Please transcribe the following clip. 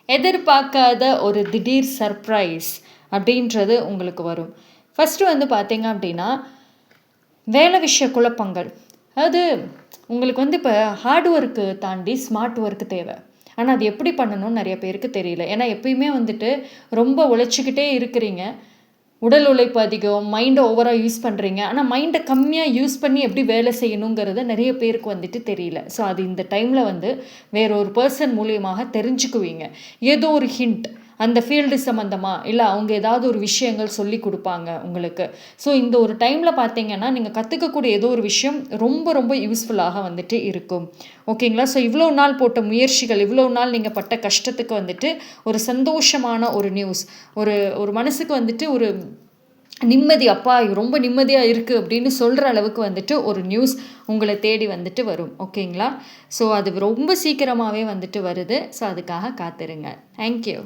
எதிர்பார்க்காத ஒரு திடீர் சர்ப்ரைஸ் அப்படின்றது உங்களுக்கு வரும். ஃபஸ்ட்டு வந்து பார்த்தீங்க அப்படின்னா, வேலை விஷய குழப்பங்கள். அதாவது உங்களுக்கு வந்து இப்போ ஹார்ட் ஒர்க்கு தாண்டி ஸ்மார்ட் ஒர்க்கு தேவை. ஆனால் அது எப்படி பண்ணணும்னு நிறைய பேருக்கு தெரியல. ஏன்னா எப்பயுமே வந்துட்டு ரொம்ப உழைச்சிக்கிட்டே இருக்கிறீங்க. உடல் உழைப்பு அதிகம், மைண்டை ஓவராக யூஸ் பண்ணுறீங்க. ஆனால் மைண்டை கம்மியாக யூஸ் பண்ணி எப்படி வேலை செய்யணுங்கிறத நிறைய பேருக்கு வந்துட்டு தெரியல. ஸோ அது இந்த டைமில் வந்து வேற ஒரு பர்சன் மூலியமாக தெரிஞ்சுக்குவீங்க. ஏதோ ஒரு ஹிண்ட் அந்த ஃபீல்டு சம்மந்தமாக இல்லை அவங்க ஏதாவது ஒரு விஷயங்கள் சொல்லி கொடுப்பாங்க உங்களுக்கு. ஸோ இந்த ஒரு டைமில் பார்த்தீங்கன்னா நீங்கள் கற்றுக்கக்கூடிய ஏதோ ஒரு விஷயம் ரொம்ப ரொம்ப யூஸ்ஃபுல்லாக வந்துட்டு இருக்கும். ஓகேங்களா? ஸோ இவ்வளோ நாள் போட்ட முயற்சிகள், இவ்வளோ நாள் நீங்கள் பட்ட கஷ்டத்துக்கு வந்துட்டு ஒரு சந்தோஷமான ஒரு நியூஸ், ஒரு ஒரு மனசுக்கு வந்துட்டு ஒரு நிம்மதி, அப்பா ரொம்ப நிம்மதியாக இருக்குது அப்படின்னு சொல்கிற அளவுக்கு வந்துட்டு ஒரு நியூஸ் உங்களை தேடி வந்துட்டு வரும். ஓகேங்களா? ஸோ அது ரொம்ப சீக்கிரமாகவே வந்துட்டு வருது. ஸோ அதுக்காக காத்திருங்க. தேங்க்யூ.